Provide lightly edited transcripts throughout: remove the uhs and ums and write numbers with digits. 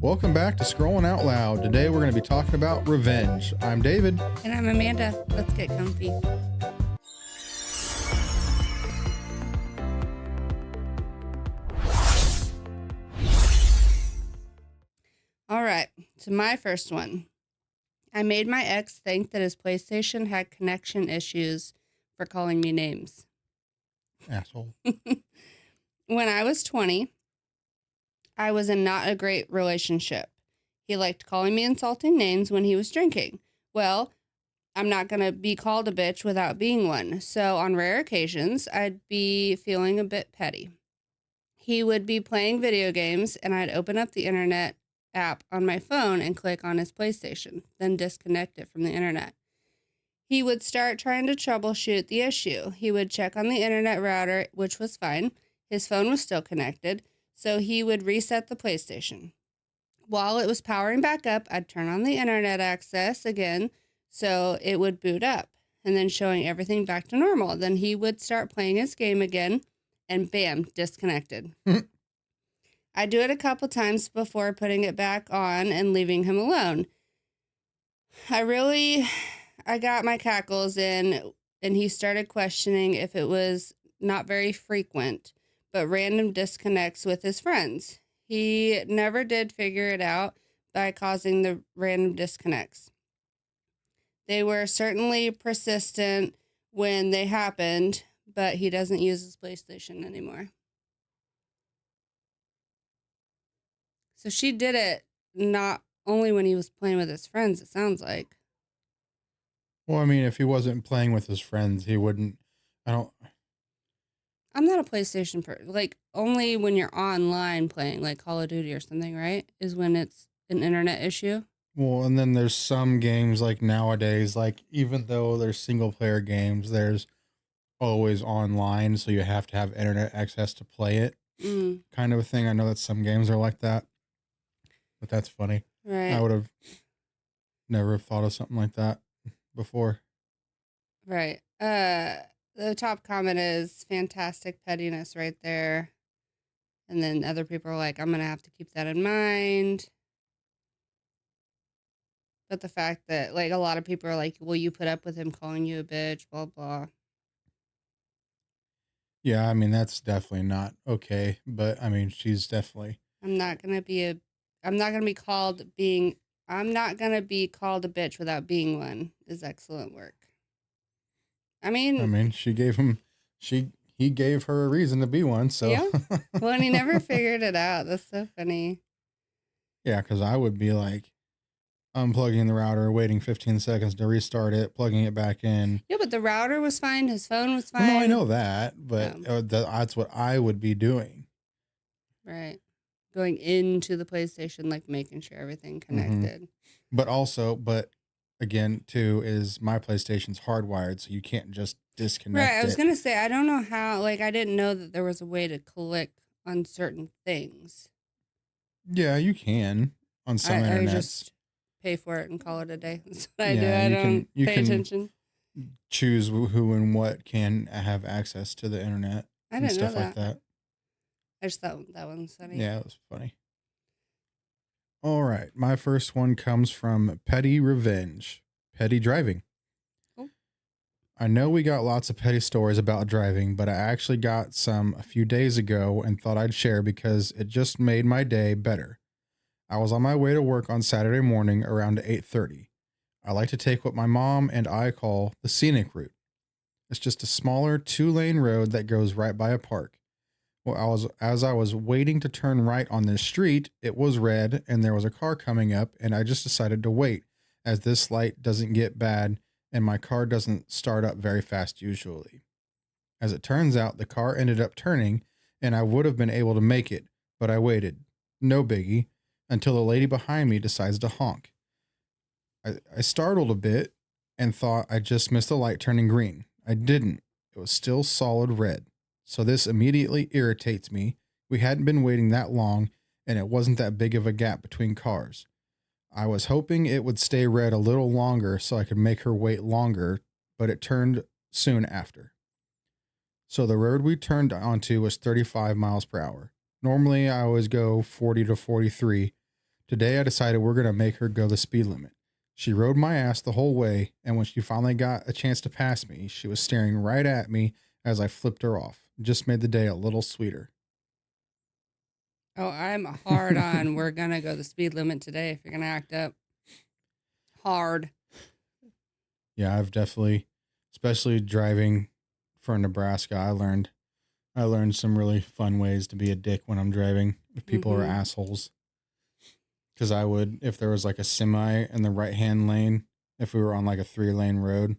Welcome back to Scrolling Out Loud. Today we're going to be talking about revenge. I'm David. And I'm Amanda. Let's get comfy. All right, so my first one. I made my ex think that his PlayStation had connection issues for calling me names. Asshole. When I was 20, I was in not a great relationship. He liked calling me insulting names when he was drinking. Well, I'm not going to be called a bitch without being one. So on rare occasions, I'd be feeling a bit petty. He would be playing video games and I'd open up the internet app on my phone and click on his PlayStation, then disconnect it from the internet. He would start trying to troubleshoot the issue. He would check on the internet router, which was fine. His phone was still connected, so he would reset the PlayStation. While it was powering back up, I'd turn on the internet access again, so it would boot up, and then showing everything back to normal. Then he would start playing his game again, and bam, disconnected. I do it a couple times before putting it back on and leaving him alone. I got my cackles in, and he started questioning if it was not very frequent, but random disconnects with his friends. He never did figure it out by causing the random disconnects. They were certainly persistent when they happened, but he doesn't use his PlayStation anymore. So she did it not only when he was playing with his friends, it sounds like. Well, I mean, if he wasn't playing with his friends, he wouldn't. I'm not a PlayStation person. Like, only when you're online playing, like Call of Duty or something, right? Is when it's an internet issue. Well, and then there's some games like nowadays, like even though there's single player games, there's always online, so you have to have internet access to play it. Kind of a thing. I know that some games are like that, but that's funny. Right. I would have never have thought of something like that before. Right. The top comment is fantastic pettiness right there. And then other people are like, I'm going to have to keep that in mind. But the fact that, like, a lot of people are like, will you put up with him calling you a bitch, blah, blah. Yeah, I mean, that's definitely not okay. But I mean, she's definitely. I'm not going to be called a bitch without being one is excellent work. I mean, he gave her a reason to be one. So, yeah. Well, and he never figured it out. That's so funny. Yeah, because I would be like unplugging the router, waiting 15 seconds to restart it, plugging it back in. Yeah, but the router was fine. His phone was fine. No, I know that, but that's what I would be doing. Right. Going into the PlayStation, like making sure everything connected. But again, too, is my PlayStation's hardwired, so you can't just disconnect it. Right. I was going to say, I don't know how, like, I didn't know that there was a way to click on certain things. Yeah, you can on some internets. I just pay for it and call it a day. That's what I do. I don't pay attention. Choose who and what can have access to the internet. I didn't know that. Like that. I just thought that one was funny. Yeah, it was funny. All right. My first one comes from Petty Revenge. Petty driving. Cool. I know we got lots of petty stories about driving, but I actually got some a few days ago and thought I'd share because it just made my day better. I was on my way to work on Saturday morning around 8:30. I like to take what my mom and I call the scenic route. It's just a smaller 2-lane road that goes right by a park. Well, as I was waiting to turn right on this street, it was red and there was a car coming up, and I just decided to wait as this light doesn't get bad and my car doesn't start up very fast usually. As it turns out, the car ended up turning and I would have been able to make it, but I waited. No biggie, until the lady behind me decides to honk. I startled a bit and thought I just missed the light turning green. I didn't. It was still solid red. So this immediately irritates me. We hadn't been waiting that long, and it wasn't that big of a gap between cars. I was hoping it would stay red a little longer so I could make her wait longer, but it turned soon after. So the road we turned onto was 35 miles per hour. Normally, I always go 40 to 43 Today I decided we're going to make her go the speed limit. She rode my ass the whole way, and when she finally got a chance to pass me, she was staring right at me as I flipped her off. Just made the day a little sweeter. Oh, I'm hard on. We're going to go the speed limit today if you're going to act up. Hard. Yeah, I've definitely, especially driving for Nebraska, I learned some really fun ways to be a dick when I'm driving if people are assholes. Because I would, if there was like a semi in the right-hand lane, if we were on like a 3-lane road,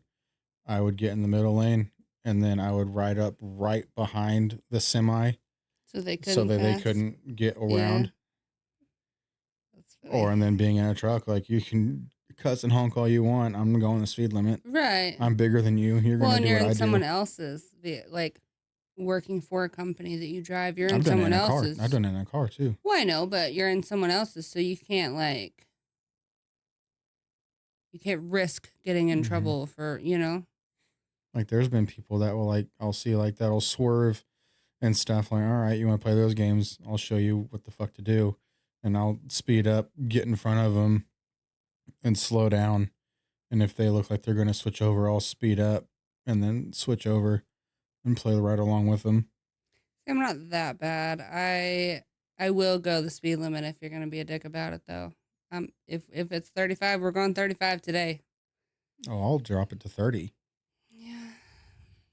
I would get in the middle lane and then I would ride up right behind the semi So they couldn't so that they pass? couldn't get around. That's funny. Or, and then being in a truck, like you can cuss and honk all you want. I'm going the speed limit. Right. I'm bigger than you. You're going to do you're what I in do. someone else's, like working for a company that you drive. You're in I've done it someone in a car. else's. I've done it in a car too. Well, I know, but you're in someone else's, so you can't like, you can't risk getting in trouble for, you know. Like there's been people that will like, I'll see like that'll swerve and stuff. Like, all right, you want to play those games? I'll show you what the fuck to do. And I'll speed up, get in front of them and slow down. And if they look like they're going to switch over, I'll speed up and then switch over and play right along with them. I'm not that bad. I will go the speed limit if you're going to be a dick about it, though. If it's 35, we're going 35 today. Oh, I'll drop it to 30. Yeah.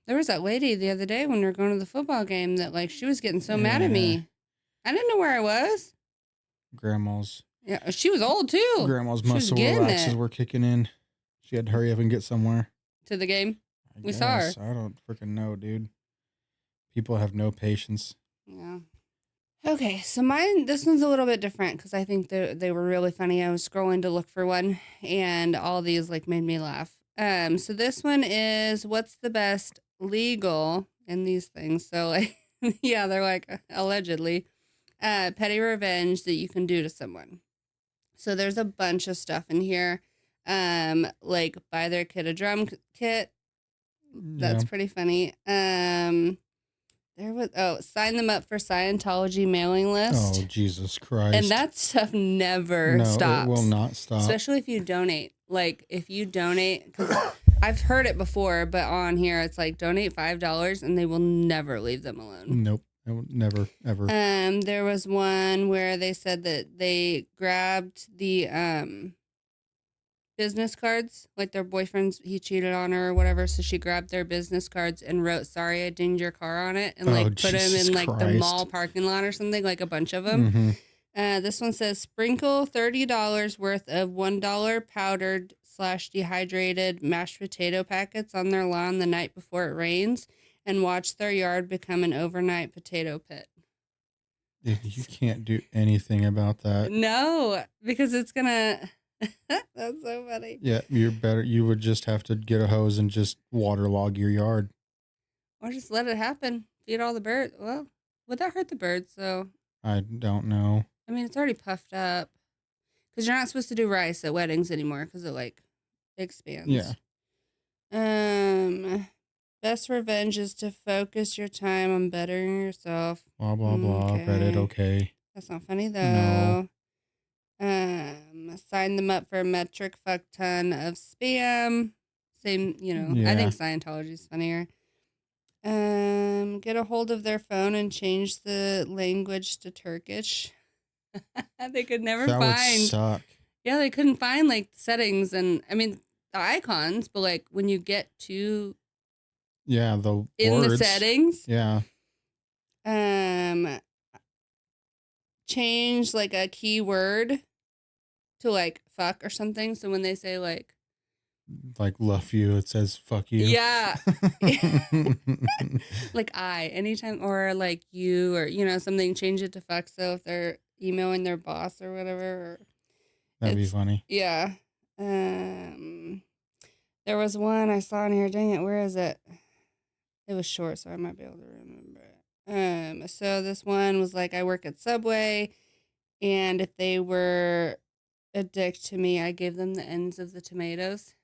There was that lady the other day when we were going to the football game that like she was getting so mad at me. I didn't know where I was. Grandma's. Yeah, she was old too. Grandma's muscle relaxes were kicking in. She had to hurry up and get somewhere. To the game? We saw her. I don't freaking know, dude. People have no patience. Yeah. Okay, so this one's a little bit different because I think they were really funny. I was scrolling to look for one, and all these like made me laugh. So this one is what's the best legal in these things? So like, yeah, they're like allegedly petty revenge that you can do to someone. So there's a bunch of stuff in here. Like buy their kid a drum kit. That's pretty funny. Sign them up for Scientology mailing list. Oh, Jesus Christ. And that stuff never stops. It will not stop. Especially if you donate. Like, if you donate, because I've heard it before, but on here, it's like, donate $5 and they will never leave them alone. Nope. Never, ever. There was one where they said that they grabbed the business cards, like their boyfriend's, he cheated on her or whatever, so she grabbed their business cards and wrote "sorry I dinged your car" on it and like put them in like the mall parking lot or something, like a bunch of them. This one says sprinkle $30 worth of $1 powdered / dehydrated mashed potato packets on their lawn the night before it rains and watch their yard become an overnight potato pit. You can't do anything about that. No, because it's gonna that's so funny. Yeah, you would just have to get a hose and just waterlog your yard. Or just let it happen. Feed all the birds. Well, would that hurt the birds, though? I don't know. I mean, it's already puffed up. Because you're not supposed to do rice at weddings anymore because it, like, expands. Yeah. Best revenge is to focus your time on bettering yourself. Blah, blah, blah. Okay. Reddit, okay. That's not funny, though. No. Sign them up for a metric fuck ton of spam. Same, I think Scientology's funnier. Get a hold of their phone and change the language to Turkish. They could never find. That would suck. Yeah, they couldn't find like settings and the icons, but like when you get to the in words. The settings. Yeah. Change like a keyword to like fuck or something. So when they say like love you, it says fuck you. Yeah. Like anytime, or like you, or something, change it to fuck. So if they're emailing their boss or whatever, that'd be funny. Yeah. There was one I saw in here. Dang it, where is it? It was short, so I might be able to remember it. So this one was like, I work at Subway, and if they were a dick to me, I gave them the ends of the tomatoes.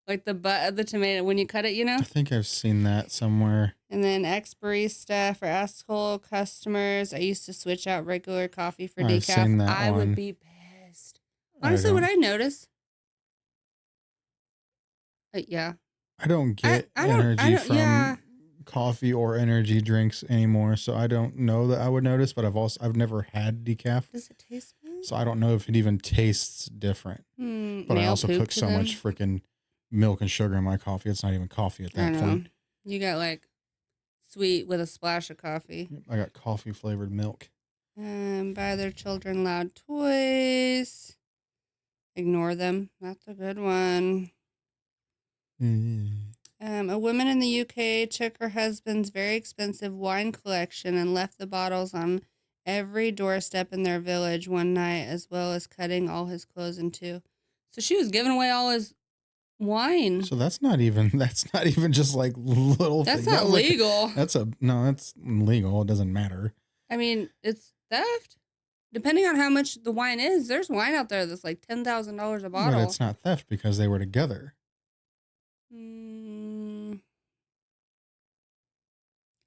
Like the butt of the tomato when you cut it, I think I've seen that somewhere. And then ex-barista for asshole customers. I used to switch out regular coffee for decaf. I would be Honestly, what I notice, yeah, I don't I get I don't I energy don't yeah. from coffee or energy drinks anymore, so I don't know that I would notice, but I've never had decaf, Does it taste good? so I don't know if it even tastes different. But I Nail also poop put to so much them. freaking milk and sugar in my coffee. It's not even coffee at I that know. point. You got like sweet with a splash of coffee. I got coffee flavored milk. Buy their children loud toys. Ignore them. That's a good one. Mm. A woman in the UK took her husband's very expensive wine collection and left the bottles on every doorstep in their village one night, as well as cutting all his clothes in two. So she was giving away all his wine. So that's not even just like little That's thing. not That was legal. that's legal. It doesn't matter. I mean, it's theft. Depending on how much the wine is, there's wine out there that's like $10,000 a But bottle. it's not theft because they were together.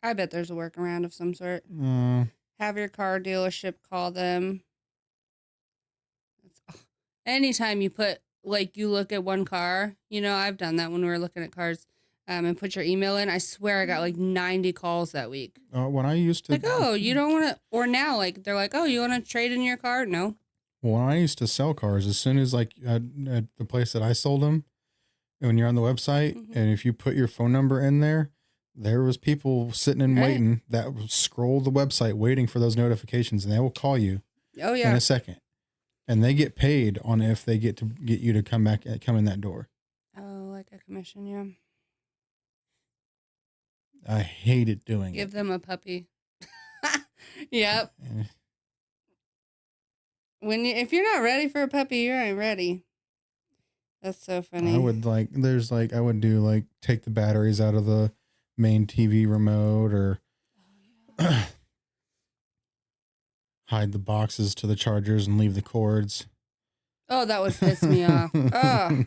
I bet there's a workaround of some sort. Uh, Have your car dealership call them. Anytime you put, like, you look at one car, I've done that when we were looking at cars, and put your email in. I swear I got like 90 calls that week. when I used to Like, oh, you don't want to, or now, like, they're like, oh, you want to trade in your car? No. when I used to sell cars, as soon as like at the place that I sold them, when you're on the website and if you put your phone number in there, there was people sitting and waiting that would scroll the website waiting for those notifications, and they will call you Oh, yeah. in a second. And they get paid on if they get you to come in that door. Oh, like a commission, yeah. I hated doing Give it. them a puppy. Yep. If you're not ready for a puppy, you ain't ready. That's so funny. I would take the batteries out of the main TV remote, or hide the boxes to the chargers and leave the cords. Oh, that would piss me off. Oh,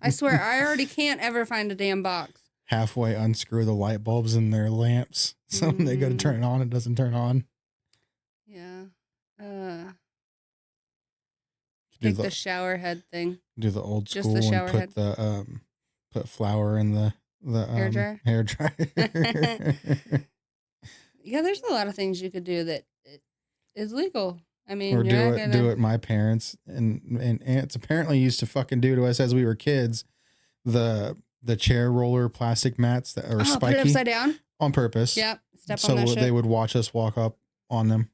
I swear, I already can't ever find a damn box. Halfway unscrew the light bulbs in their lamps. So when they go to turn it on, it doesn't turn on. Yeah. Take the shower head thing. Do the old Just school the shower and put head. the put flour in the hair dryer. Hair dryer. Yeah, there's a lot of things you could do that is legal. I mean, or do it my parents and aunts apparently used to fucking do to us as we were kids. The chair roller plastic mats that are spiky. Put it upside down on purpose. Yep. Step So on that shit. they would watch us walk up on them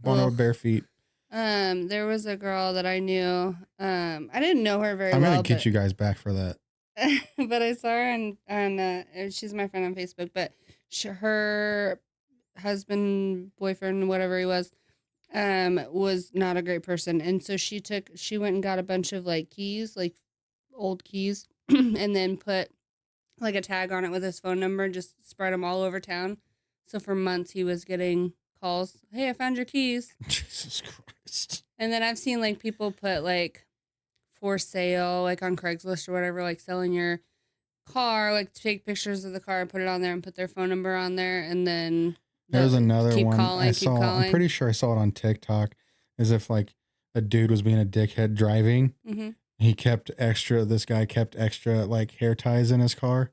on our bare feet. There was a girl that I knew. I didn't know her very well. I'm gonna get you guys back for that. But I saw her on she's my friend on Facebook. But her husband, boyfriend, whatever he was not a great person, and so she went and got a bunch of like keys, like old keys, and then put like a tag on it with his phone number, and just spread them all over town. So for months he was getting calls. Hey, I found your keys. Jesus Christ. And then I've seen like people put like for sale, like on Craigslist or whatever, like selling your car, like take pictures of the car and put it on there and put their phone number on there. And then there's another keep one calling, I saw. I'm pretty sure I saw it on TikTok, as if like a dude was being a dickhead driving. Mm-hmm. This guy kept extra like hair ties in his car.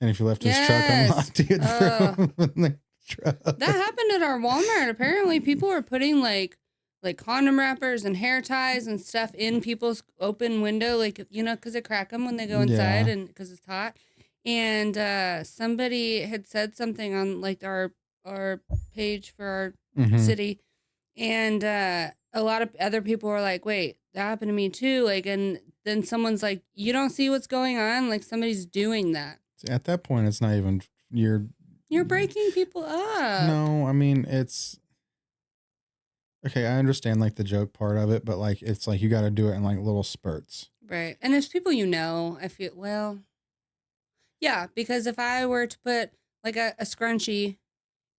And if you left his truck unlocked, he'd throw him in the truck. That happened at our Walmart. Apparently people were putting like condom wrappers and hair ties and stuff in people's open window, like, because they crack them when they go inside and because it's hot. And somebody had said something on like our page for our city. And a lot of other people were like, wait, that happened to me too. Like, and then someone's like, you don't see what's going on? Like somebody's doing that. At that point, it's not even, you're breaking people up. No, I mean, it's, okay, I understand like the joke part of it, but like it's like you got to do it in like little spurts. Right. And it's people I feel, well, yeah, because if I were to put like a scrunchie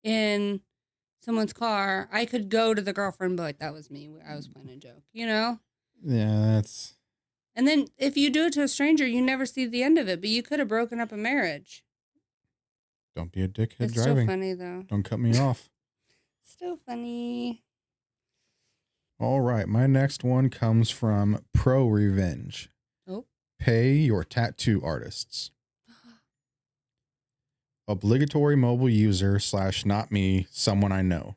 in someone's car, I could go to the girlfriend and be like, that was me. I was playing a joke, Yeah, that's. And then if you do it to a stranger, you never see the end of it, but you could have broken up a marriage. Don't be a dickhead it's driving. Still funny though. Don't cut me off. Still funny. All right. My next one comes from Pro Revenge. Oh. Pay your tattoo artists. Obligatory mobile user / not me, someone I know.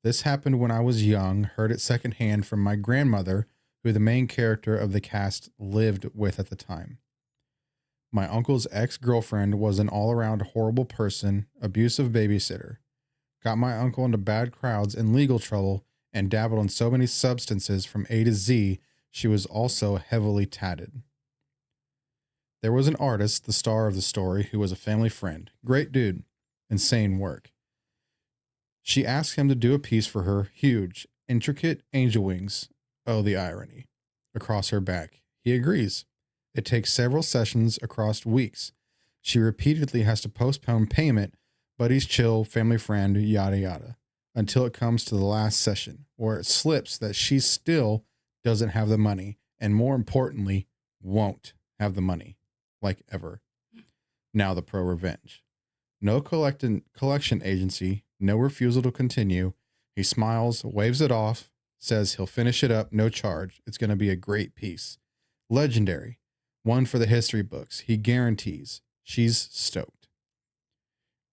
This happened when I was young, heard it secondhand from my grandmother, who the main character of the cast lived with at the time. My uncle's ex-girlfriend was an all-around horrible person, abusive babysitter. Got my uncle into bad crowds and legal trouble and dabbled in so many substances from A to Z, she was also heavily tatted. There was an artist, the star of the story, who was a family friend. Great dude. Insane work. She asked him to do a piece for her, huge, intricate angel wings. Oh, the irony. Across her back. He agrees. It takes several sessions across weeks. She repeatedly has to postpone payment, but he's chill, family friend, yada yada, until it comes to the last session, where it slips that she still doesn't have the money, and more importantly, won't have the money. Like ever. Now the pro revenge. No collection agency, no refusal to continue. He smiles, waves it off, says he'll finish it up, no charge. It's going to be a great piece. Legendary. One for the history books. He guarantees. She's stoked.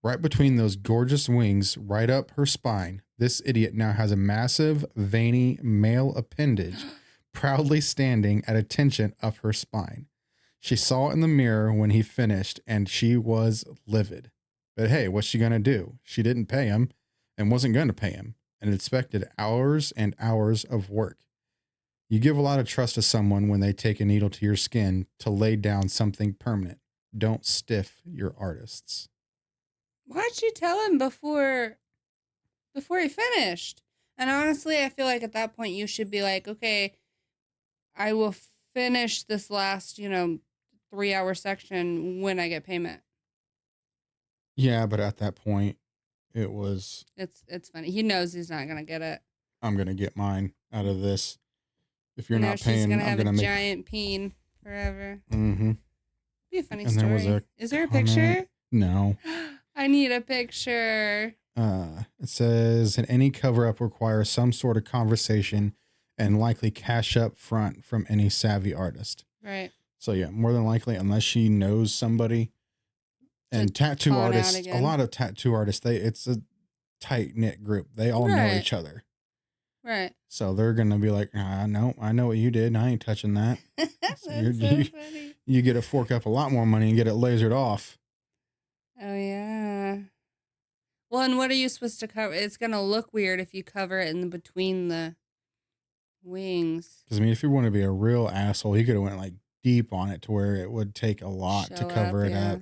Right between those gorgeous wings, right up her spine, this idiot now has a massive, veiny male appendage proudly standing at attention up her spine. She saw it in the mirror when he finished, and she was livid. But hey, what's she going to do? She didn't pay him and wasn't going to pay him and expected hours and hours of work. You give a lot of trust to someone when they take a needle to your skin to lay down something permanent. Don't stiff your artists. Why'd you tell him before he finished? And honestly, I feel like at that point you should be like, okay, I will finish this last, 3-hour section when I get payment. Yeah, but at that point, it was, It's funny. He knows he's not gonna get it. I'm going to get mine out of this. If you're not she's paying, gonna I'm have going a to make. giant peen forever. Mm-hmm. Be a funny And story. there was a Is there a comment. picture? No. I need a picture. It says, and any cover up requires some sort of conversation and likely cash up front from any savvy artist. Right. So yeah, more than likely, unless she knows somebody. And tattoo artists, a lot of tattoo artists, it's a tight knit group. They all know each other. Right. So they're gonna be like, no, I know what you did. I ain't touching that. That's so funny. You get to fork up a lot more money and get it lasered off. Oh yeah. Well, and what are you supposed to cover? It's gonna look weird if you cover it in between the wings. Because I mean, if you want to be a real asshole, he could have went like deep on it to where it would take a lot to cover it up.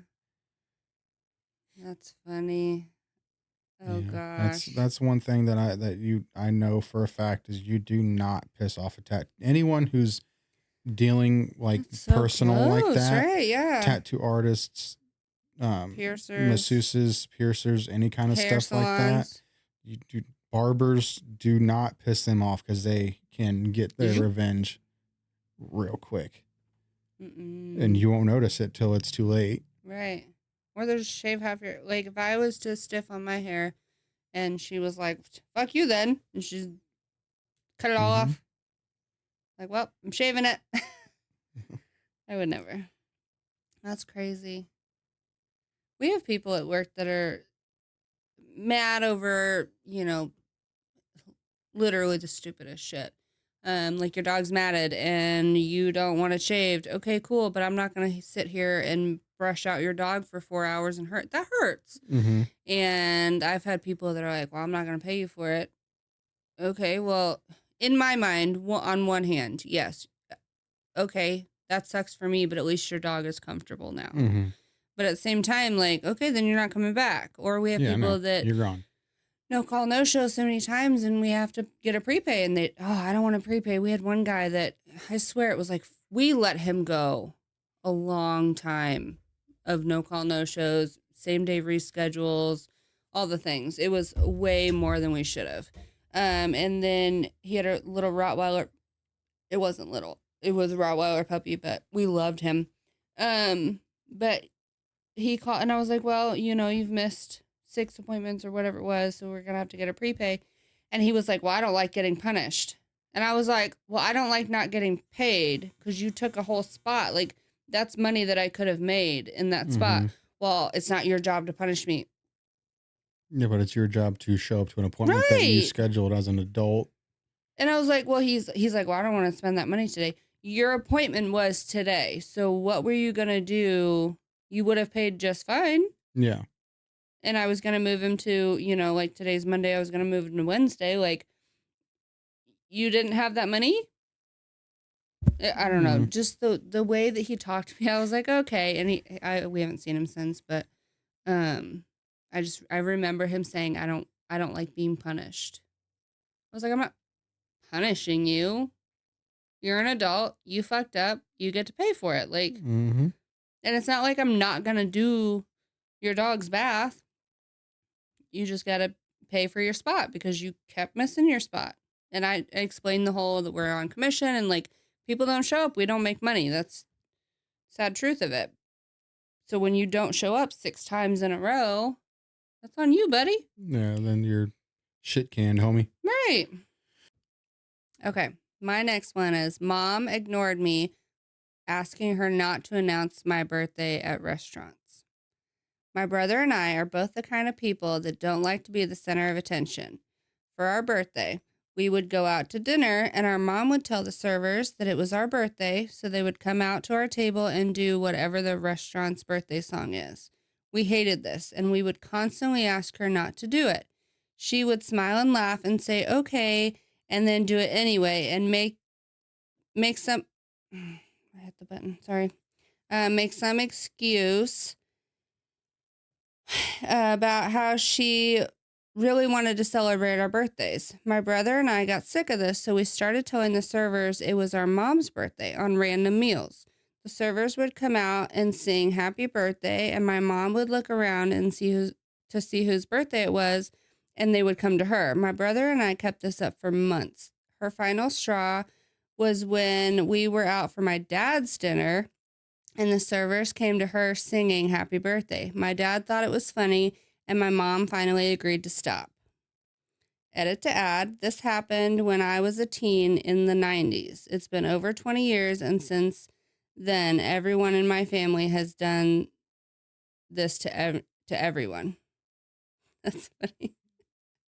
That's funny. Oh yeah, gosh. That's one thing that I know for a fact is you do not piss off anyone who's dealing like so personal close, like that. Right, yeah. Tattoo artists, piercers, masseuses, piercers, any kind of stuff salons. like that. You do barbers, do not piss them off because they can get their revenge real quick. And you won't notice it till it's too late. Right. Or they'll just shave half your, like if I was to stiff on my hair and she was like, fuck you then, and she's cut it all off. Like, well, I'm shaving it. I would never. That's crazy. We have people at work that are mad over, literally the stupidest shit. Like your dog's matted and you don't want it shaved. Okay, cool, but I'm not going to sit here and brush out your dog for 4 hours and hurt. That hurts. And I've had people that are like, well, I'm not going to pay you for it. Okay, well, in my mind, on one hand, yes. Okay, that sucks for me, but at least your dog is comfortable now. But at the same time, like, okay, then you're not coming back. Or we have people that you're gone. No call, no show so many times, and we have to get a prepay. And I don't want to prepay. We had one guy that I swear it was like we let him go a long time of no call, no shows, same day reschedules, all the things. It was way more than we should have. And then he had a little Rottweiler. It wasn't little. It was a Rottweiler puppy, but we loved him. But he called, and I was like, well, you've missed 6 appointments or whatever it was, so we're going to have to get a prepay. And he was like, well, I don't like getting punished. And I was like, well, I don't like not getting paid because you took a whole spot. Like, that's money that I could have made in that spot. Mm-hmm. Well, it's not your job to punish me. Yeah, but it's your job to show up to an appointment that you Right. scheduled as an adult. And I was like, well, he's like, well, I don't want to spend that money today. Your appointment was today. So what were you going to do? You would have paid just fine. Yeah. And I was going to move him to, like today's Monday, I was going to move him to Wednesday. Like, you didn't have that money? I don't know. Just the way that he talked to me, I was like, okay. And we haven't seen him since, but I remember him saying, I don't like being punished. I was like, I'm not punishing you. You're an adult. You fucked up. You get to pay for it. Like, Mm-hmm. and it's not like I'm not gonna do your dog's bath. You just gotta pay for your spot because you kept missing your spot. And I explained the whole that we're on commission and like people don't show up, we don't make money. That's sad truth of it. So when you don't show up 6 times in a row, that's on you, buddy. Yeah, then you're shit canned, homie. Right. Okay. My next one is mom ignored me asking her not to announce my birthday at restaurants. My brother and I are both the kind of people that don't like to be the center of attention. For our birthday, we would go out to dinner and our mom would tell the servers that it was our birthday, so they would come out to our table and do whatever the restaurant's birthday song is. We hated this and we would constantly ask her not to do it. She would smile and laugh and say, okay, and then do it anyway and make some I hit the button. Sorry. Make some excuse about how she really wanted to celebrate our birthdays. My brother and I got sick of this, so we started telling the servers it was our mom's birthday on random meals. The servers would come out and sing happy birthday, and my mom would look around and see whose birthday it was, and they would come to her. My brother and I kept this up for months. Her final straw was when we were out for my dad's dinner and the servers came to her singing happy birthday. My dad thought it was funny, and my mom finally agreed to stop. Edit to add, this happened when I was a teen in the 90s. It's been over 20 years, and since then, everyone in my family has done this to everyone. That's funny.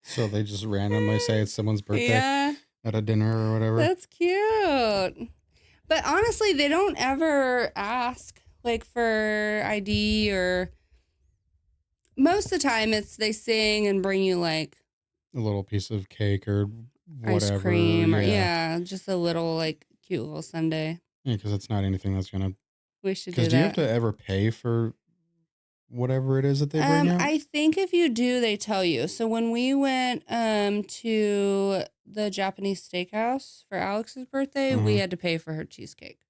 So they just randomly say it's someone's birthday Yeah, at a dinner or whatever. that's cute. But honestly, they don't ever ask like for ID or most of the time it's they sing and bring you like A little piece of cake or whatever. ice cream or just a little like cute little sundae. Yeah, because it's not anything that's gonna. We should do Because do you have that. to ever pay for whatever it is that they bring out? I think if you do, they tell you. So when we went to the Japanese steakhouse for Alex's birthday, we had to pay for her cheesecake.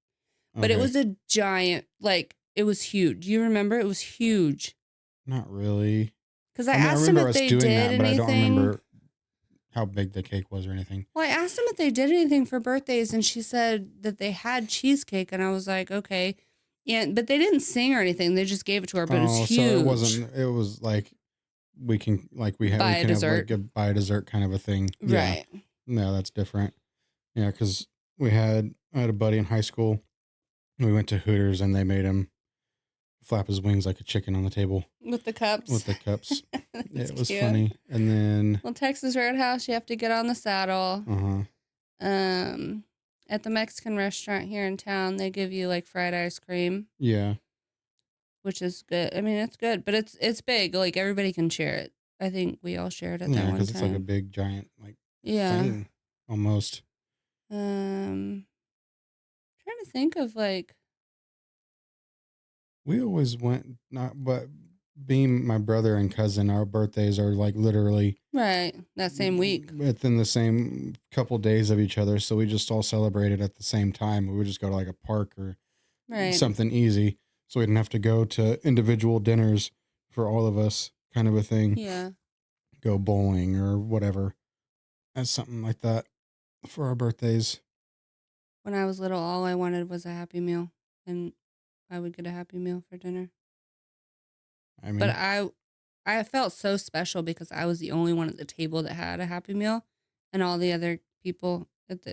But it Okay. was a giant, like it was huge. Do you remember? It was huge. Not really. Because I I mean, I asked them remember if us they doing did that, but I don't anything. remember how big the cake was or anything. Well, I asked them if they did anything for birthdays, and she said that they had cheesecake, and I was like, okay. Yeah, but they didn't sing or anything. They just gave it to her, but it was huge. So it wasn't. It was like we can like we have Buy we a can dessert. have like a buy a dessert kind of a thing. Right. Yeah. No, that's different. Yeah, because I had a buddy in high school. We went to Hooters and they made him flap his wings like a chicken on the table With the cups. with the cups. That's It was cute. funny. And then Well, Texas Roadhouse, you have to get on the saddle. At the Mexican restaurant here in town, they give you like fried ice cream, yeah, which is good. I mean, it's good, but it's big. Like everybody can share it. I think we all shared it that one because time. it's like a big giant like yeah. thing almost. Trying to think of like We always went but being my brother and cousin, our birthdays are like literally right that same week. within the same couple days of each other, so we just all celebrated at the same time. We would just go to like a park or Right. something easy, so we didn't have to go to individual dinners for all of us, kind of a thing. Yeah. Go bowling or whatever, as something like that for our birthdays. When I was little, all I wanted was a Happy Meal, and I would get a Happy Meal for dinner. I mean, But I felt so special because I was the only one at the table that had a Happy Meal, and all the other people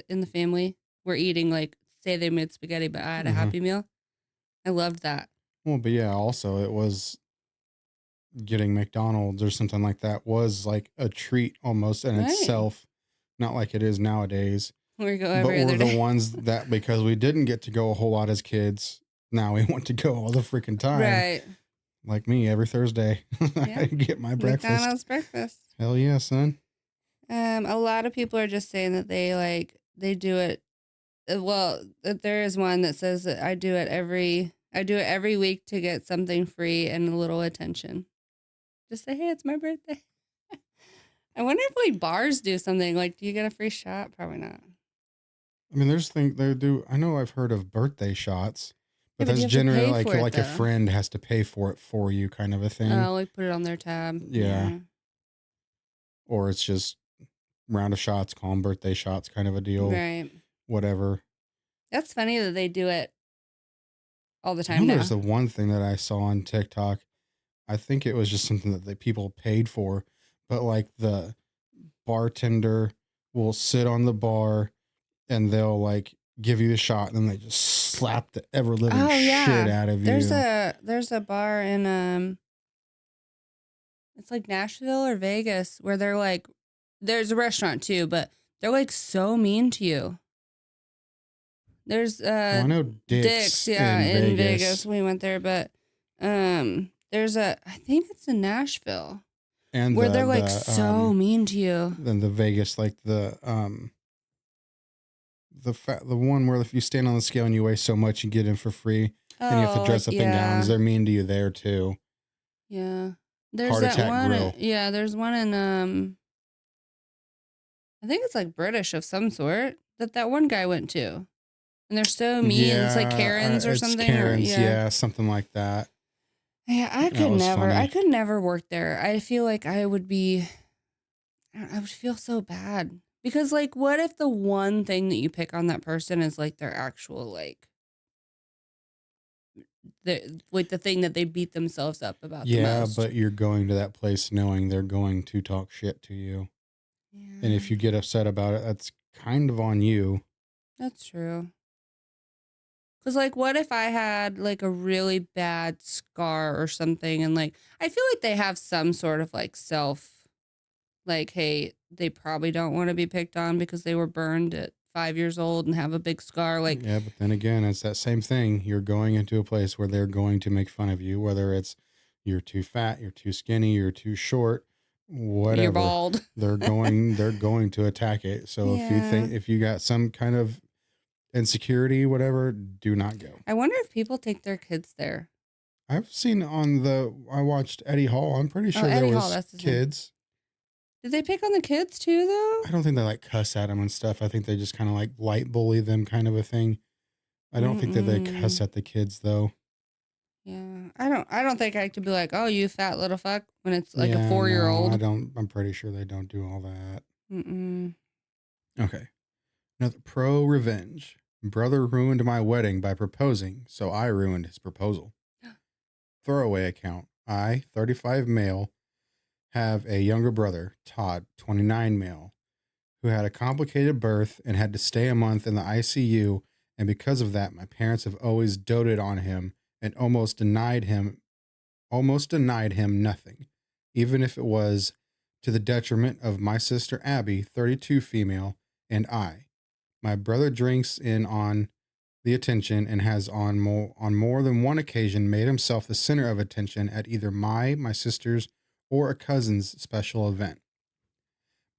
in the family were eating like say they made spaghetti, but I had a Uh-huh. Happy Meal. I loved that. Well, but yeah, also it was getting McDonald's or something like that was like a treat almost in Right. itself, not like it is nowadays. We go But every we're other the day. ones that because we didn't get to go a whole lot as kids, now we want to go all the freaking time. Right. Like me, every Thursday, I Yep. get my breakfast. McDonald's breakfast. Hell yeah, son. A lot of people are just saying that they do it. Well, that there is one that says that I do it every week to get something free and a little attention. Just say, hey, it's my birthday. I wonder if like bars do something like, do you get a free shot? Probably not. I mean, there's things they do. I know I've heard of birthday shots, Yeah, but but you that's have to generally pay for it like a though. friend has to pay for it for you, kind of a thing. Oh, like put it on their tab. Yeah, Yeah. or it's just round of shots, call them birthday shots, kind of a deal. Right. Whatever. That's funny that they do it all the I know time there's now. the one thing that I saw on TikTok. I think it was just something that the people paid for, but like the bartender will sit on the bar and they'll like give you the shot and then they just slap the ever living Oh shit yeah. out of you. There's a bar in it's like Nashville or Vegas where they're like there's a restaurant too, but they're like so mean to you. There's Well, I know Dick's, Dick's yeah, in in Vegas. Vegas We went there, but there's a I think it's in Nashville and where they're like so mean to you. then the Vegas like the one where if you stand on the scale and you weigh so much you get in for free and you have to Oh, dress like up in gowns. yeah. They're mean to you there too. Yeah. There's Heart that Attack one Grill. yeah, there's one in I think it's like British of some sort that one guy went to. And they're so mean. It's like Yeah, Karen's or it's something or Karen's. yeah. Yeah, something like that. Yeah, That was I funny. could never work there. I feel like I would feel so bad. Because like what if the one thing that you pick on that person is like their actual the thing that they beat themselves up about the Yeah, most. but you're going to that place knowing they're going to talk shit to you. And Yeah, if you get upset about it, that's kind of on you. that's true. Cause like what if I had like a really bad scar or something and like I feel like they have some sort of like like, hey, they probably don't want to be picked on because they were burned at 5 years old and have a big scar. Like, Yeah, but then again, it's that same thing. You're going into a place where they're going to make fun of you, whether it's you're too fat, you're too skinny, you're too short, you're whatever. bald. They're going to attack it. So Yeah. if you got some kind of insecurity, whatever, do not go. I wonder if people take their kids there. I've seen I watched Eddie Hall. I'm pretty Oh, sure there Eddie Hall, was that's his name. kids. Did they pick on the kids too, though? I don't think they like cuss at them and stuff. I think they just kind of like light bully them kind of a thing. I don't think that they cuss Mm-mm. at the kids though. Yeah. I don't think I could be like, oh, you fat little fuck when it's like a Yeah, 4 year no, I old. don't. I'm pretty sure they don't do all that. Mm-mm. Okay. Another pro revenge. Brother ruined my wedding by proposing, so I ruined his proposal. Throwaway account. I, 35 male, have a younger brother, Todd, 29 male, who had a complicated birth and had to stay a month in the ICU. And because of that, my parents have always doted on him and almost denied him nothing, even if it was to the detriment of my sister Abby, 32 female, and I. My brother drinks in on the attention and has on more than one occasion made himself the center of attention at either my sister's, or a cousin's special event.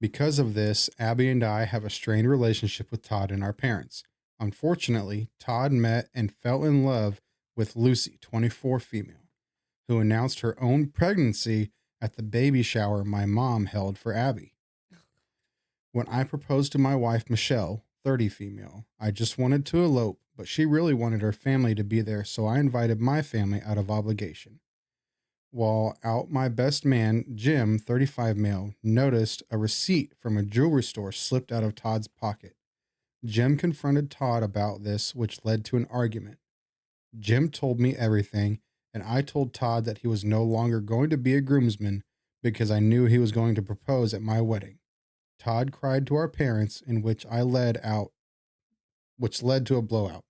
Because of this, Abby and I have a strained relationship with Todd and our parents. Unfortunately, Todd met and fell in love with Lucy, 24 female, who announced her own pregnancy at the baby shower my mom held for Abby. When I proposed to my wife, Michelle, 30 female, I just wanted to elope, but she really wanted her family to be there, so I invited my family out of obligation. While out, my best man, Jim, 35 male, noticed a receipt from a jewelry store slipped out of Todd's pocket. Jim confronted Todd about this, which led to an argument. Jim told me everything, and I told Todd that he was no longer going to be a groomsman because I knew he was going to propose at my wedding. Todd cried to our parents, in which led to a blowout.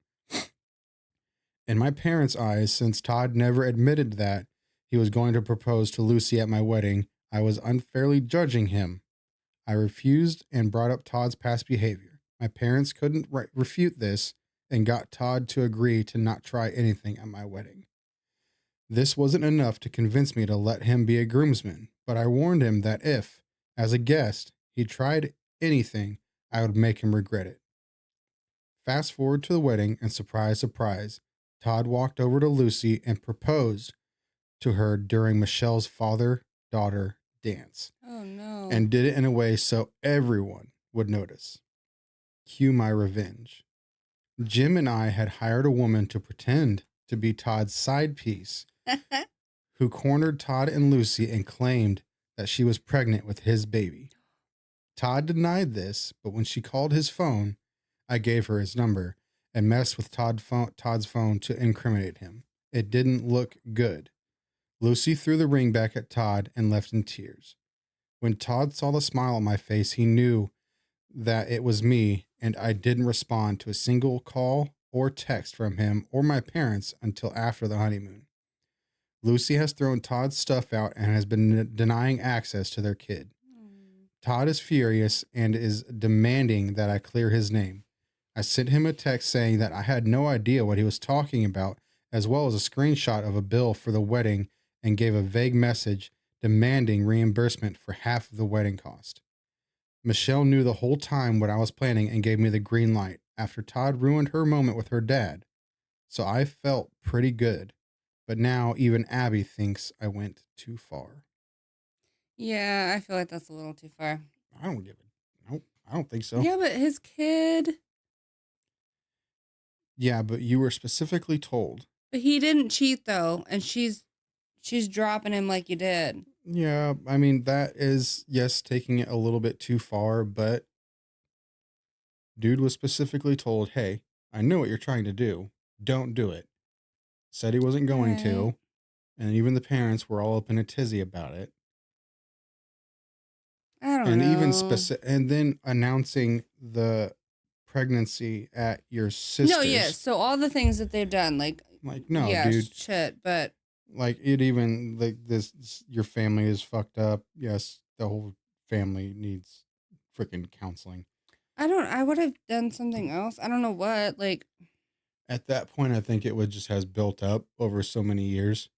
In my parents' eyes, since Todd never admitted that he was going to propose to Lucy at my wedding, I was unfairly judging him. I refused and brought up Todd's past behavior. My parents couldn't refute this and got Todd to agree to not try anything at my wedding. This wasn't enough to convince me to let him be a groomsman, but I warned him that if, as a guest, he tried anything, I would make him regret it. Fast forward to the wedding, and surprise, surprise, Todd walked over to Lucy and proposed to her during Michelle's father-daughter dance. Oh, no. And did it in a way so everyone would notice. Cue my revenge. Jim and I had hired a woman to pretend to be Todd's side piece, who cornered Todd and Lucy and claimed that she was pregnant with his baby. Todd denied this, but when she called his phone, I gave her his number and messed with Todd's phone to incriminate him. It didn't look good. Lucy threw the ring back at Todd and left in tears. When Todd saw the smile on my face, he knew that it was me, and I didn't respond to a single call or text from him or my parents until after the honeymoon. Lucy has thrown Todd's stuff out and has been denying access to their kid. Todd is furious and is demanding that I clear his name. I sent him a text saying that I had no idea what he was talking about, as well as a screenshot of a bill for the wedding, and gave a vague message demanding reimbursement for half of the wedding cost. Michelle knew the whole time what I was planning and gave me the green light after Todd ruined her moment with her dad. So I felt pretty good. But now even Abby thinks I went too far. Yeah, I feel like that's a little too far. I don't give it. Nope, I don't think so. Yeah, but his kid. Yeah, but you were specifically told. But he didn't cheat though, and she's dropping him like you did. Yeah, I mean, that is, yes, taking it a little bit too far, but dude was specifically told, hey, I know what you're trying to do. Don't do it. Said he wasn't going to. And even the parents were all up in a tizzy about it. I don't know. And then announcing the pregnancy at your sister's. No, yes. So all the things that they've done, like no, yeah, dude. Shit, but like it even like this, your family is fucked up. Yes, the whole family needs freaking counseling. I would have done something else. I don't know what. Like at that point, I think it would just has built up over so many years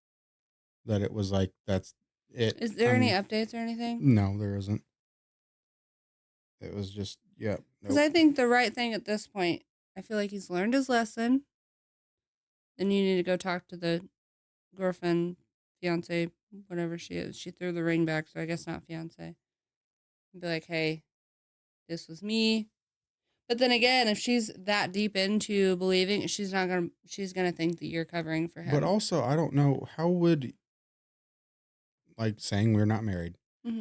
that it was like that's it. Is there any updates or anything? No, there isn't. It was just Because I think the right thing at this point, I feel like he's learned his lesson. Then you need to go talk to the girlfriend, fiance, whatever she is. She threw the ring back, so I guess not fiance. And be like, hey, this was me. But then again, if she's that deep into believing, she's gonna think that you're covering for him. But also, I don't know, how would, like saying we're not married,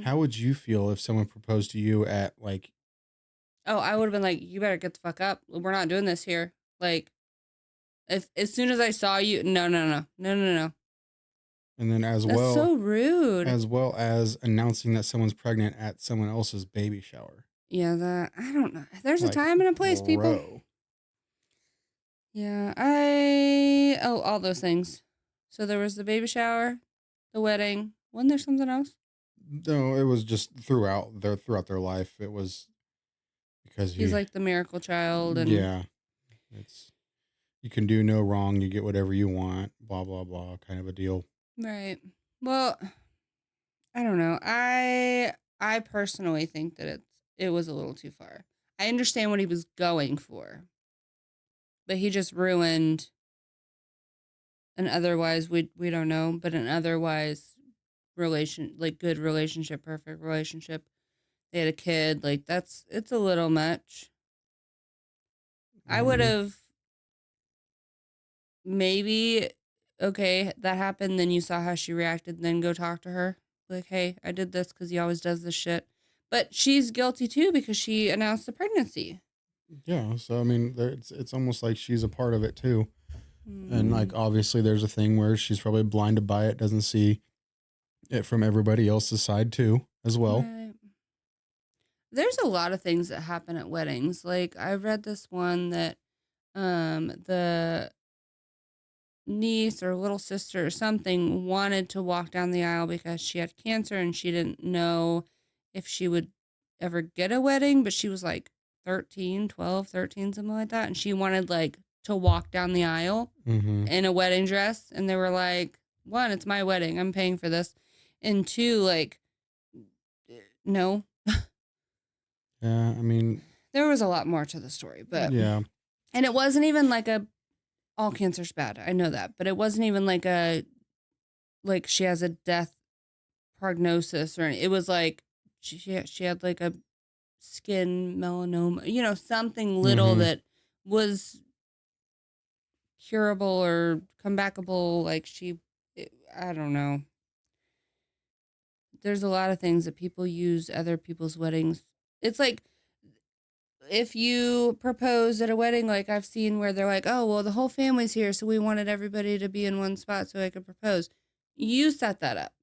how would you feel if someone proposed to you at like, oh, I would have been like, you better get the fuck up. We're not doing this here. Like, if as soon as I saw you, no. And then That's so rude. As well as announcing that someone's pregnant at someone else's baby shower. Yeah, I don't know. There's a time and a place, people. Yeah, all those things. So there was the baby shower, the wedding. Wasn't there something else? No, it was just throughout their life. It was because he's like the miracle child, and yeah, it's you can do no wrong, you get whatever you want, blah blah blah, kind of a deal. Right. Well, I don't know. I personally think that it was a little too far. I understand what he was going for, but he just ruined an otherwise we don't know, but an otherwise good relationship, perfect relationship. They had a kid. Like it's a little much. I would have maybe, okay, that happened. Then you saw how she reacted. Then go talk to her. Like, hey, I did this because he always does this shit. But she's guilty too because she announced the pregnancy. Yeah, so I mean, it's almost like she's a part of it too. And like obviously there's a thing where she's probably blinded by it, doesn't see it from everybody else's side too as well. Right. There's a lot of things that happen at weddings. Like I read this one that the niece or little sister or something wanted to walk down the aisle because she had cancer and she didn't know if she would ever get a wedding, but she was like 13, 12, 13, something like that. And she wanted like to walk down the aisle Mm-hmm. in a wedding dress. And they were like, one, it's my wedding. I'm paying for this. And two, like, no. Yeah, I mean, There was a lot more to the story, but yeah. and it wasn't even like a all cancer's bad. I know that, but it wasn't even like a like she has a death prognosis or it was like she had like a skin melanoma, something little Mm-hmm. that was curable or comebackable. Like I don't know. There's a lot of things that people use other people's weddings. It's like if you propose at a wedding, like I've seen where they're like, oh, well, the whole family's here, so we wanted everybody to be in one spot so I could propose. You set that up.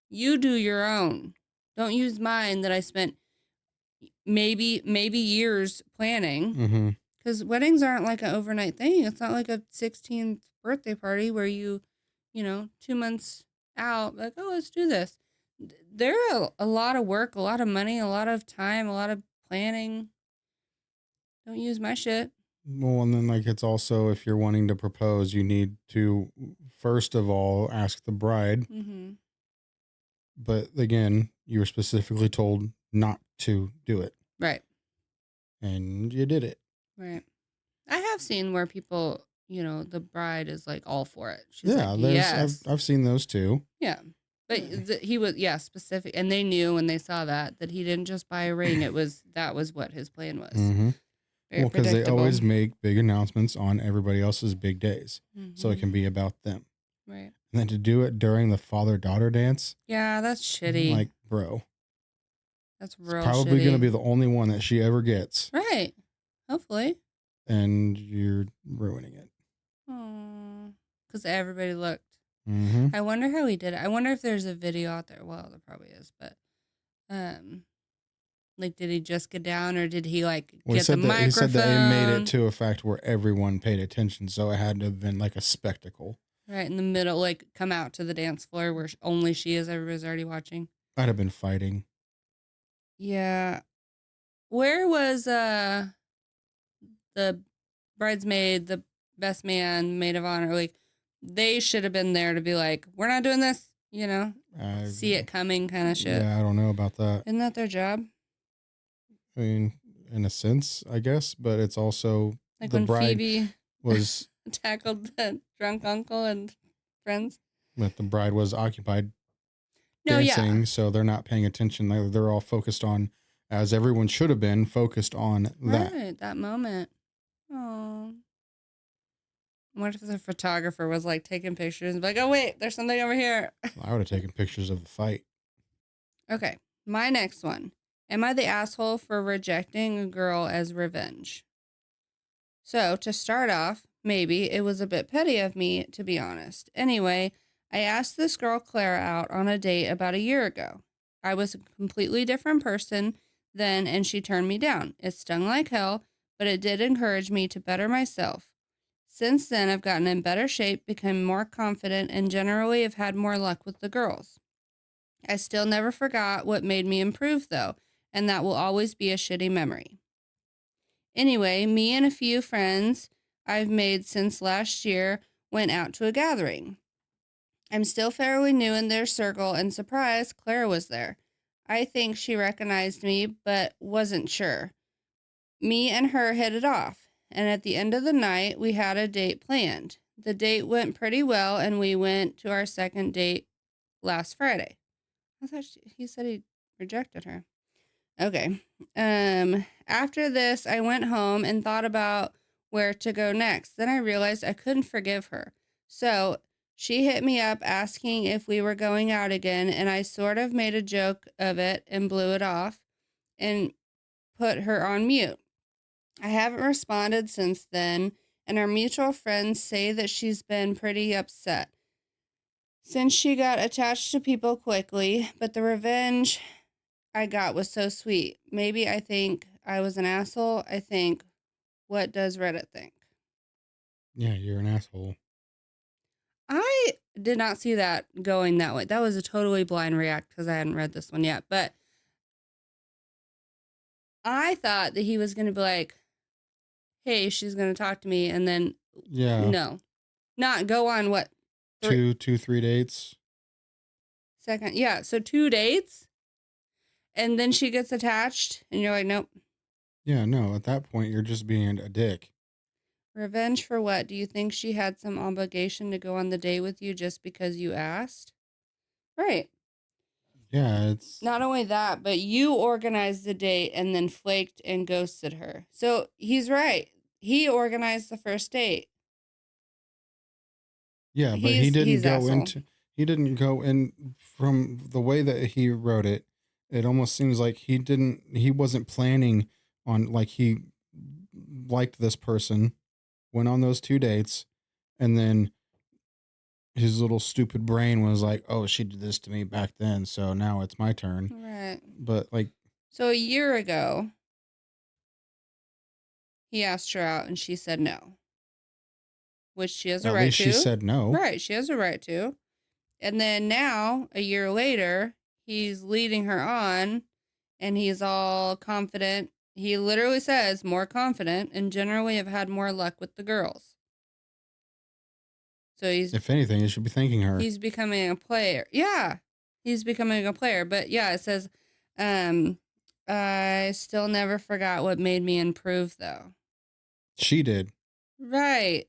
You do your own. Don't use mine that I spent maybe years planning. Mm-hmm. Because weddings aren't like an overnight thing. It's not like a 16th birthday party where 2 months out, like, oh, let's do this. There are a lot of work, a lot of money, a lot of time, a lot of planning. Don't use my shit. Well, and then like it's also if you're wanting to propose, you need to first of all ask the bride. Mm-hmm. But again, you were specifically told not to do it, Right. and you did it. Right. I have seen where people, the bride is like all for it. She's Yeah, like, there's yes. I've seen those too. Yeah. But he was, specific. And they knew when they saw that he didn't just buy a ring. That was what his plan was. Mm-hmm. Very Well, because they predictable. always make big announcements on everybody else's big days, so it Mhm. can be about them. Right. And then to do it during the father-daughter dance, Yeah, that's shitty. like, bro, That's it's real probably going to shitty. be the only one that she ever gets, Right. Hopefully. and you're ruining it. Oh, because everybody looked. Mm-hmm. I wonder how he did it. I wonder if there's a video out there. Well, there probably is, but like, did he just get down or did he get the microphone? He said that it made it to a fact where everyone paid attention, so it had to have been like a spectacle. Right in the middle, like come out to the dance floor where only she is. Everybody's already watching. I'd have been fighting. Yeah. Where was the bridesmaid, the best man, maid of honor? Like, they should have been there to be like, we're not doing this, see it coming kind of shit. Yeah, I don't know about that. Isn't that their job? I mean, in a sense, I guess, but it's also Like the when bride Phoebe was tackled the drunk uncle and friends. the bride was occupied No, dancing, yeah. so they're not paying attention. They're all focused on, as everyone should have been, focused on that. Right, that moment. Oh. What if the photographer was like taking pictures and be like, oh, wait, there's something over here? I would have taken pictures of the fight. Okay, my next one. Am I the asshole for rejecting a girl as revenge? So, to start off, maybe it was a bit petty of me, to be honest. Anyway, I asked this girl Clara out on a date about a year ago. I was a completely different person then, and she turned me down. It stung like hell, but it did encourage me to better myself. Since then, I've gotten in better shape, become more confident, and generally have had more luck with the girls. I still never forgot what made me improve, though, and that will always be a shitty memory. Anyway, me and a few friends I've made since last year went out to a gathering. I'm still fairly new in their circle, and surprised Clara was there. I think she recognized me, but wasn't sure. Me and her hit it off, and at the end of the night, we had a date planned. The date went pretty well, and we went to our second date last Friday. I thought he said he rejected her. Okay. After this, I went home and thought about where to go next. Then I realized I couldn't forgive her. So she hit me up asking if we were going out again, and I sort of made a joke of it and blew it off and put her on mute. I haven't responded since then, and our mutual friends say that she's been pretty upset since she got attached to people quickly, but the revenge I got was so sweet. Maybe I think I was an asshole. I think, what does Reddit think? Yeah, you're an asshole. I did not see that going that way. That was a totally blind react because I hadn't read this one yet. But I thought that he was going to be like, hey, she's going to talk to me. And then, Yeah. no, not go on what? 3 dates. Second. Yeah. So 2 dates. And then she gets attached. And you're like, nope. Yeah, no, at that point, you're just being a dick. Revenge for what? Do you think she had some obligation to go on the date with you just because you asked? Right. Yeah, it's... Not only that, but you organized the date and then flaked and ghosted her. So he's right. He organized the first date. Yeah, but he didn't go asshole. into... He didn't go in... From the way that he wrote it, it almost seems like he wasn't planning on... Like, he liked this person, went on those 2 dates, and then his little stupid brain was like, oh, she did this to me back then, so now it's my turn. Right. But, like... So a year ago, he asked her out and she said no. Which she has a right to. At least she said no. Right, she has a right to. And then now, a year later, he's leading her on and he's all confident. He literally says more confident and generally have had more luck with the girls. So he's... If anything, you should be thanking her. He's becoming a player. Yeah, he's becoming a player. But yeah, it says, I still never forgot what made me improve, though. She did. Right.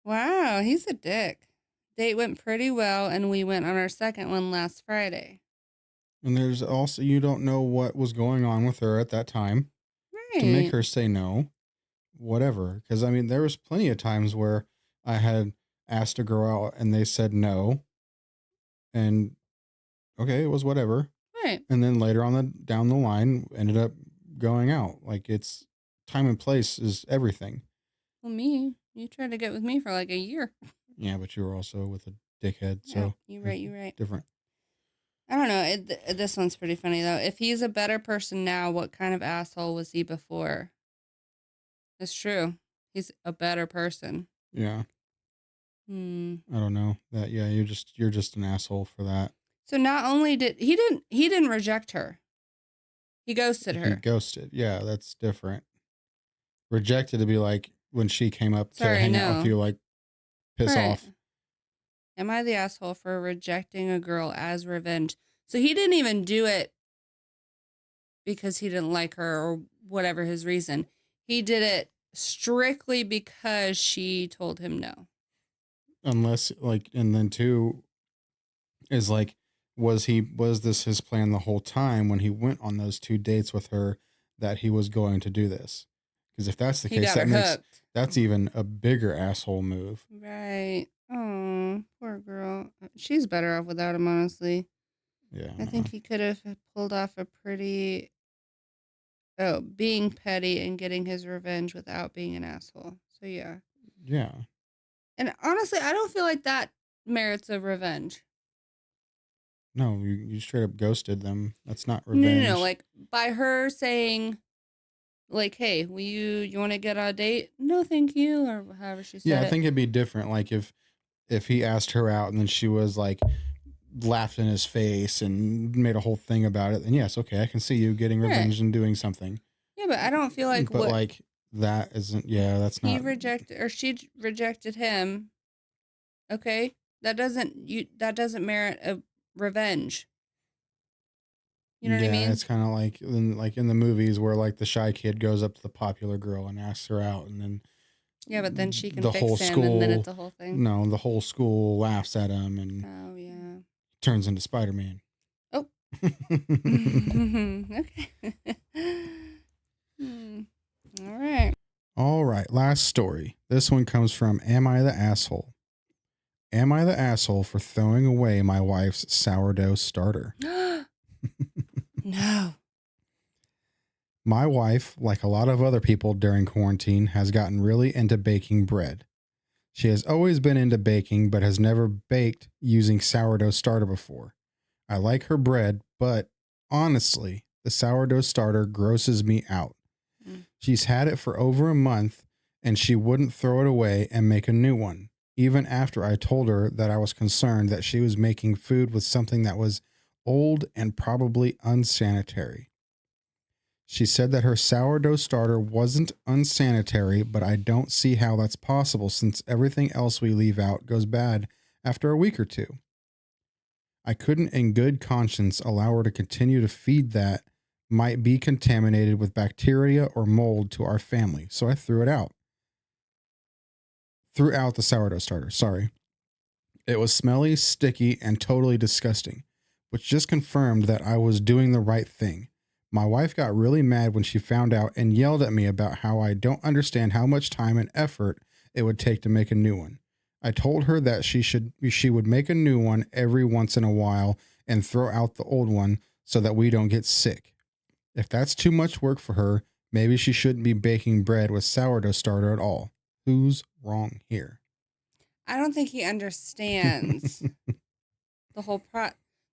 Wow, he's a dick. Date went pretty well, and we went on our second one last Friday. And there's also, you don't know what was going on with her at that time. Right. To make her say no. Whatever. Because, I mean, there was plenty of times where I had asked a girl out and they said no. And, okay, it was whatever. Right. And then later on down the line, ended up going out. Like, it's... Time and place is everything. Well, you tried to get with me for like a year. Yeah, but you were also with a dickhead, so... Yeah, you're right. Different. I don't know. This one's pretty funny, though. If he's a better person now, what kind of asshole was he before? It's true. He's a better person. Yeah. I don't know. That, yeah, you're just an asshole for that. So not only did... He didn't reject her. He ghosted her. He ghosted. Yeah, that's different. Rejected to be like when she came up to hang out with you, like, piss off. Am I the asshole for rejecting a girl as revenge? So he didn't even do it because he didn't like her or whatever his reason. He did it strictly because she told him no. Unless, like, and then two is like, was this his plan the whole time when he went on those 2 dates with her that he was going to do this? Because if that's the case, that's even a bigger asshole move. Right. Oh, poor girl. She's better off without him, honestly. Yeah. I think he could have pulled off a pretty... being petty and getting his revenge without being an asshole. So, yeah. Yeah. And honestly, I don't feel like that merits a revenge. No, you straight up ghosted them. That's not revenge. No. Like, by her saying... Like, hey, you want to get on a date? No, thank you, or however she said it. Yeah, I think it'd be different. Like if he asked her out and then she was like laughed in his face and made a whole thing about it, then yes, okay, I can see you getting revenge and doing something. Yeah, but I don't feel like... But like that isn't... Yeah, that's not... He rejected, or she rejected him. Okay, that doesn't merit a revenge. You know what I mean? Yeah, it's kind of like in the movies where like the shy kid goes up to the popular girl and asks her out, and then... Yeah, but then she can fix him, and then it's a whole thing. No, the whole school laughs at him and... Oh, yeah. Turns into Spider-Man. Oh. Okay. All right, last story. This one comes from Am I the Asshole? Am I the asshole for throwing away my wife's sourdough starter? No. My wife, like a lot of other people during quarantine, has gotten really into baking bread. She has always been into baking, but has never baked using sourdough starter before. I like her bread, but honestly, the sourdough starter grosses me out. Mm. She's had it for over a month and she wouldn't throw it away and make a new one, even after I told her that I was concerned that she was making food with something that was old and probably unsanitary. She said that her sourdough starter wasn't unsanitary, but I don't see how that's possible since everything else we leave out goes bad after a week or two. I couldn't, in good conscience, allow her to continue to feed that might be contaminated with bacteria or mold to our family, so I threw it out. Threw out the sourdough starter, sorry. It was smelly, sticky, and totally disgusting, which just confirmed that I was doing the right thing. My wife got really mad when she found out and yelled at me about how I don't understand how much time and effort it would take to make a new one. I told her that she would make a new one every once in a while and throw out the old one so that we don't get sick. If that's too much work for her, maybe she shouldn't be baking bread with sourdough starter at all. Who's wrong here? I don't think he understands the whole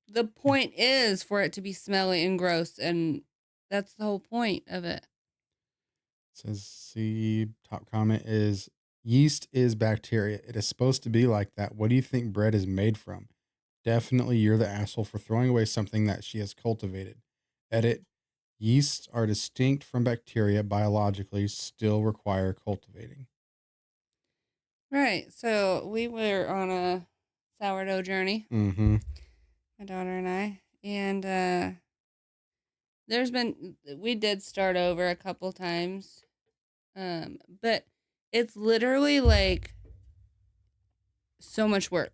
The point is for it to be smelly and gross, and that's the whole point of it. Says, see, top comment is yeast is bacteria. It is supposed to be like that. What do you think bread is made from? Definitely you're the asshole for throwing away something that she has cultivated. Edit, yeasts are distinct from bacteria biologically, still require cultivating. Right. So we were on a sourdough journey, Mm-hmm. my daughter and I, and we did start over a couple times, but it's literally like so much work.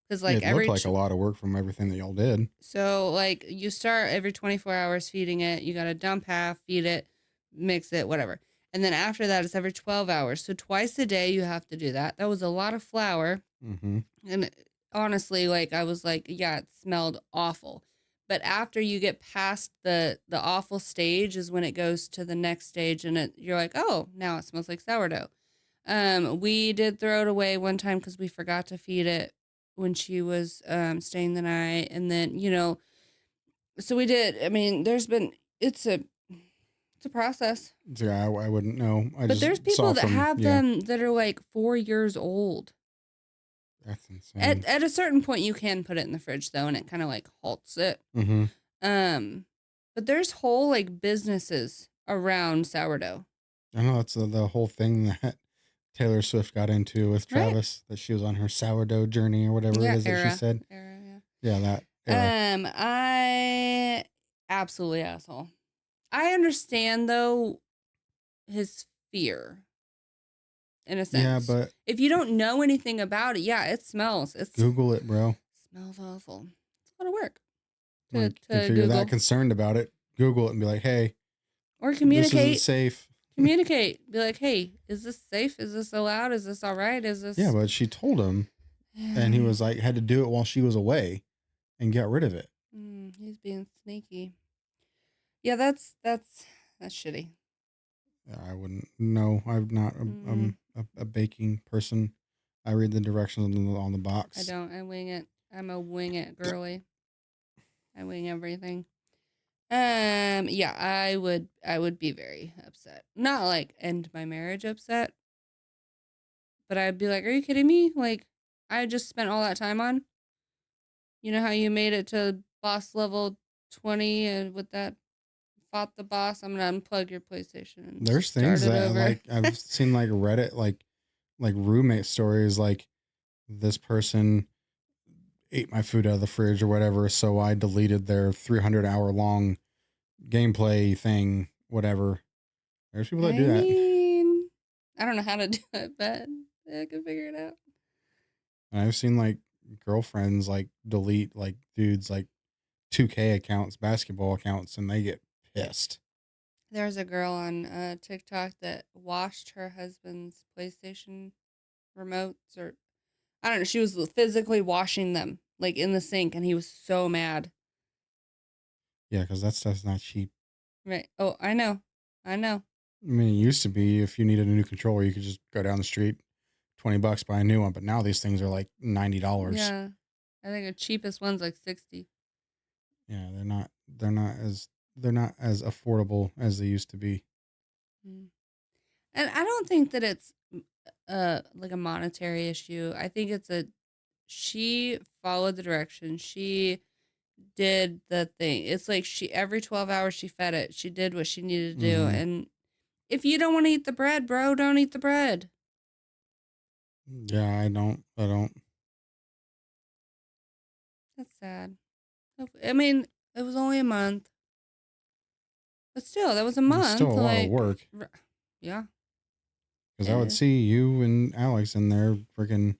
Because like It looked like a lot of work from everything that y'all did. So like you start every 24 hours feeding it. You got to dump half, feed it, mix it, whatever. And then after that, it's every 12 hours. So twice a day you have to do that. That was a lot of flour. Mm-hmm. And honestly, like I was like, yeah, it smelled awful. But after you get past the awful stage is when it goes to the next stage, and you're like, oh, now it smells like sourdough. We did throw it away one time because we forgot to feed it when she was staying the night, and then so we did. I mean, it's a process. Yeah, I wouldn't know. But there's people that have them that are like 4 years old. That's insane. At a certain point, you can put it in the fridge though, and it kind of like halts it. Mm-hmm. But there's whole like businesses around sourdough. I know that's the whole thing that Taylor Swift got into with Travis, that she was on her sourdough journey or whatever it is that she said. Yeah, that era. I absolutely asshole. I understand though his fear. In a sense. Yeah, but if you don't know anything about it, yeah, it smells. Google it, bro. Smells awful. It's a lot of work. If you're that concerned about it, Google it and be like, hey. Or communicate. This isn't safe. Communicate. Be like, hey, is this safe? Is this allowed? Is this all right? Is this... Yeah, but she told him. And he was like, had to do it while she was away and got rid of it. He's being sneaky. Yeah, that's shitty. I wouldn't know. I'm not a baking person. I read the directions on the box. I don't. I wing it. I'm a wing it girly. I wing everything. Yeah, I would be very upset. Not like end my marriage upset, but I'd be like, are you kidding me? Like, I just spent all that time on. You know how you made it to boss level 20 and with that fought the boss? I'm gonna unplug your PlayStation. And there's things that like I've seen like Reddit like roommate stories like this person ate my food out of the fridge or whatever, so I deleted their 300-hour long gameplay thing, whatever. There's people that do that. I don't know how to do it, but I can figure it out. And I've seen like girlfriends like delete like dudes like 2K accounts, basketball accounts, and they get pissed. There's a girl on TikTok that washed her husband's PlayStation remotes, or I don't know. She was physically washing them like in the sink, and he was so mad. Yeah, because that stuff's not cheap. Right. Oh, I know. I mean, it used to be if you needed a new controller, you could just go down the street, $20, buy a new one. But now these things are like $90. Yeah. I think the cheapest one's like 60. Yeah, they're not as affordable as they used to be. Mm. And I don't think that it's like a monetary issue. I think it's she followed the directions. She did the thing. It's like she every 12 hours she fed it. She did what she needed to do. Mhm. And if you don't want to eat the bread, bro, don't eat the bread. Yeah, I don't. That's sad. I mean, it was only a month. But still, that was a It's still month. a lot of Like, work yeah. because It I would is. see you and Alex in there freaking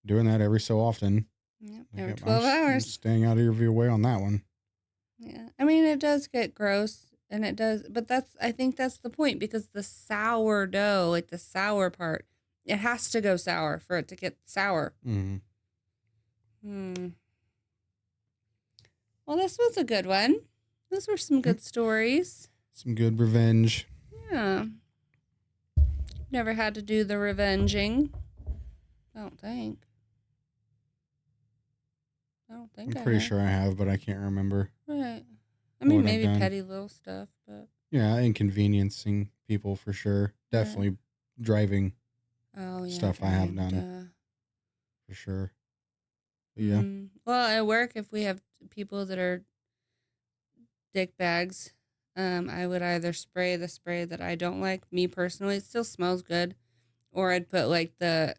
doing that every so often. Yep. Like, Every yep, 12 I'm hours. staying out of your way on that one. Yeah. I mean, it does get gross and it does, but I think that's the point because the sourdough, like the sour part, it has to go sour for it to get sour. Mm-hmm. Hmm. Well, this was a good one. Those were some Yep. good stories. Some good revenge. Yeah. Never had to do the revenging. I don't think. I'm I pretty have. sure I have, but I can't remember. Right. I mean, What I've maybe done. petty little stuff, but. Yeah, inconveniencing people for sure. Definitely driving Oh, yeah. stuff I have Driving, done for sure. But yeah. Well, at work, if we have people that are dick bags, I would either spray the spray that I don't like. Me personally, it still smells good, or I'd put like the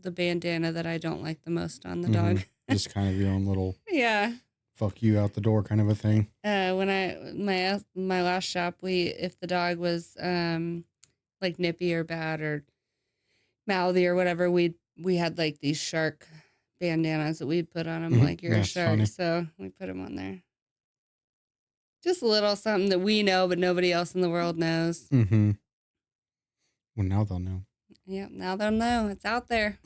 bandana that I don't like the most on the dog. Just kind of your own little Yeah. fuck you out the door kind of a thing. When my last shop, if the dog was like nippy or bad or mouthy or whatever, we had like these shark bandanas that we'd put on him, like you're a That's shark. funny. So we put him on there. Just a little something that we know, but nobody else in the world knows. Mm-hmm. Well, now they'll know. Yeah, now they'll know. It's out there.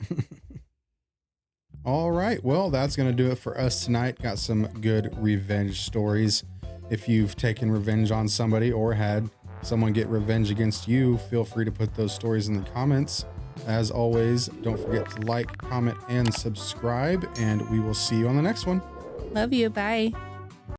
All right. Well, that's going to do it for us tonight. Got some good revenge stories. If you've taken revenge on somebody or had someone get revenge against you, feel free to put those stories in the comments. As always, don't forget to like, comment, and subscribe, and we will see you on the next one. Love you. Bye.